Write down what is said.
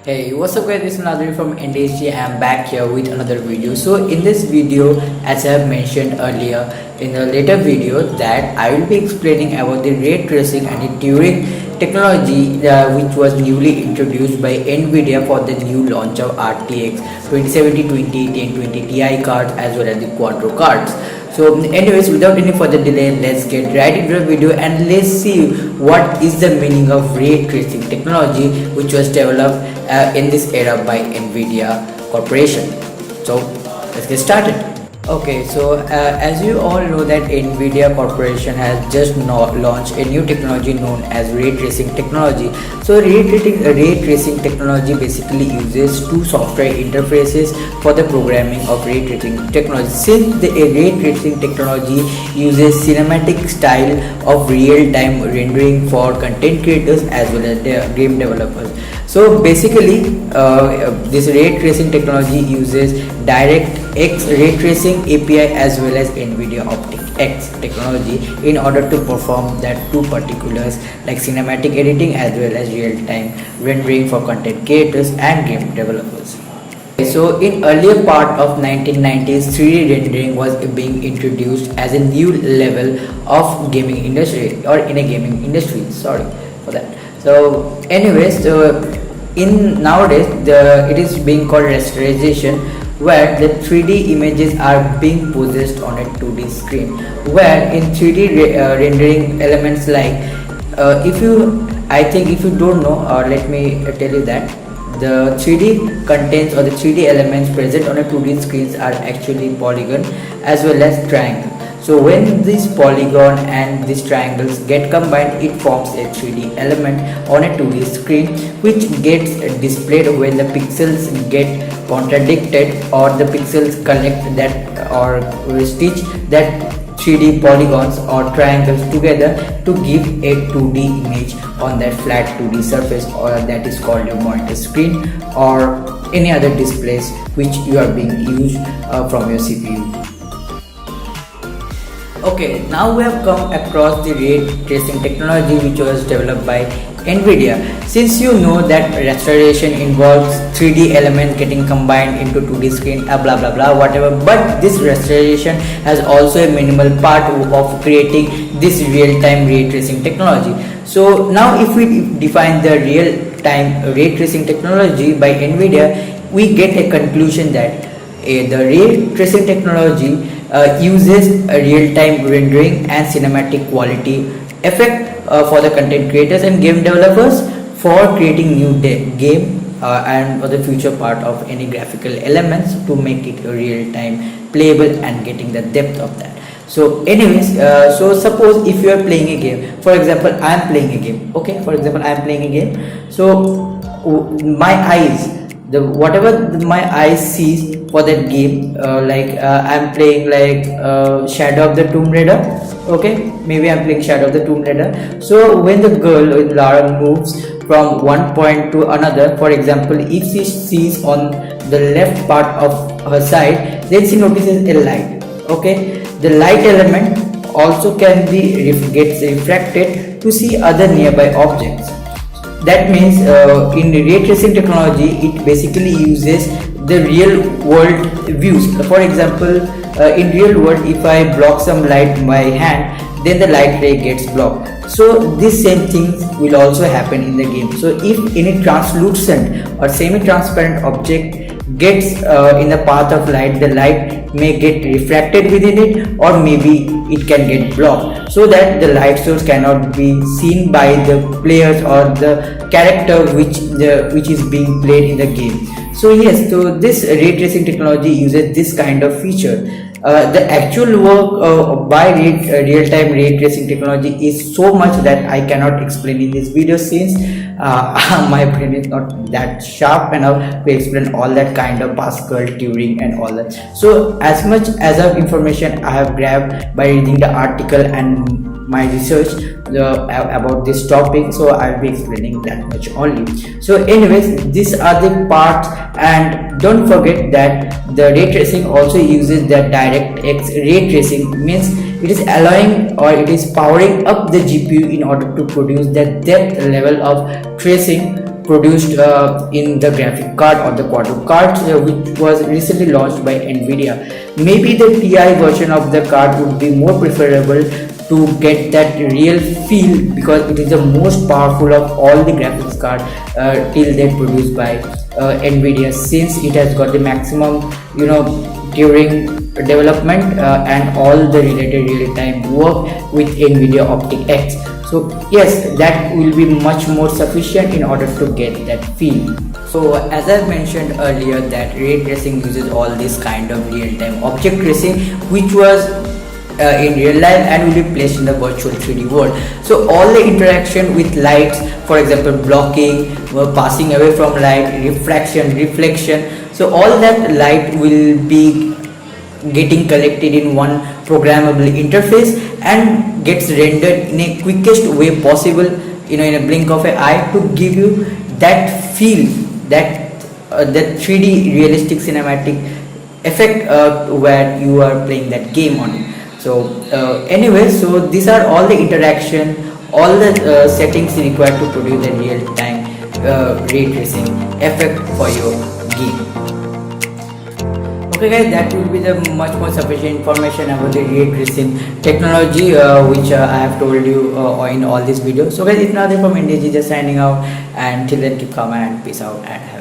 Hey, what's up guys, this is Nadri from NDHG. I'm back here with another video. So in this video, as I have mentioned earlier in a later video, that I will be explaining about the ray tracing and the Turing technology which was newly introduced by Nvidia for the new launch of RTX 2070, 2080 and 20 Ti cards as well as the Quadro cards. So anyways, without any further delay, let's get right into the video and let's see what is the meaning of ray tracing technology which was developed in this era by Nvidia Corporation. So let's get started. Okay, so as you all know that Nvidia Corporation has just launched a new technology known as ray tracing technology. So ray tracing technology basically uses two software interfaces for the programming of ray tracing technology. Since the ray tracing technology uses cinematic style of real-time rendering for content creators as well as the game developers. So basically this ray tracing technology uses DirectX ray tracing API as well as Nvidia OpticX technology in order to perform that two particulars like cinematic editing as well as real-time rendering for content creators and game developers. So in earlier part of 1990s, 3D rendering was being introduced as a new level of gaming industry or in a gaming industry. Sorry for that. So anyways, in nowadays it is being called rasterization, where the 3D images are being processed on a 2D screen, where in 3D rendering elements like if you don't know, or let me tell you that the 3D contents or the 3D elements present on a 2D screens are actually polygon as well as triangle. So when this polygon and these triangles get combined, it forms a 3D element on a 2D screen, which gets displayed when the pixels get contradicted or the pixels collect that or stitch that 3D polygons or triangles together to give a 2D image on that flat 2D surface, or that is called your monitor screen or any other displays which you are being used from your CPU. Okay, now we have come across the ray tracing technology which was developed by Nvidia. Since you know that rasterization involves 3D elements getting combined into 2D screen, blah blah blah whatever, but this rasterization has also a minimal part of creating this real-time ray tracing technology. So now if we define the real-time ray tracing technology by Nvidia, we get a conclusion that the ray tracing technology uses a real-time rendering and cinematic quality effect for the content creators and game developers for creating new game and for the future part of any graphical elements to make it a real-time playable and getting the depth of that. So anyways, so suppose if you are playing a game, for example I am playing a game, okay, for example I am playing a game, so my eyes, whatever my eyes sees for that game, I'm playing like Shadow of the Tomb Raider, okay, maybe I'm playing Shadow of the Tomb Raider. So when the girl with Lara moves from one point to another, for example if she sees on the left part of her side, then she notices a light, okay, the light element also can be gets refracted to see other nearby objects. That means in ray tracing technology, it basically uses the real world views. For example, in real world, if I block some light by hand, then the light ray gets blocked. So this same thing will also happen in the game. So if any translucent or semi-transparent object gets in the path of light, the light may get refracted within it, or maybe it can get blocked, so that the light source cannot be seen by the players or the character which is being played in the game. So yes, so this ray tracing technology uses this kind of feature. The actual work by real-time ray tracing technology is so much that I cannot explain in this video, since my brain is not that sharp enough to explain all that kind of Pascal, Turing and all that. So as much as of information I have grabbed by reading the article and my research about this topic, so I'll be explaining that much only. So anyways, these are the parts, and don't forget that the ray tracing also uses the DirectX ray tracing, means it is allowing or it is powering up the GPU in order to produce the depth level of tracing produced in the graphic card or the quad cards which was recently launched by Nvidia. Maybe the Ti version of the card would be more preferable to get that real feel, because it is the most powerful of all the graphics card till then produced by Nvidia, since it has got the maximum during development and all the related real-time work with Nvidia Optic X. So yes, that will be much more sufficient in order to get that feel. So as I mentioned earlier, that ray tracing uses all this kind of real-time object tracing which was in real life and will be placed in the virtual 3D world. So all the interaction with lights, for example blocking, passing away from light, refraction, reflection, so all that light will be getting collected in one programmable interface and gets rendered in a quickest way possible, in a blink of an eye, to give you that feel, that 3D realistic cinematic effect where you are playing that game on it. So anyway, so these are all the interaction, all the settings required to produce a real-time ray tracing effect for your game. Okay guys, that will be the much more sufficient information about the ray tracing technology which I have told you in all these videos. So guys, it's nothing from India, just signing out, and till then keep calm and peace out and have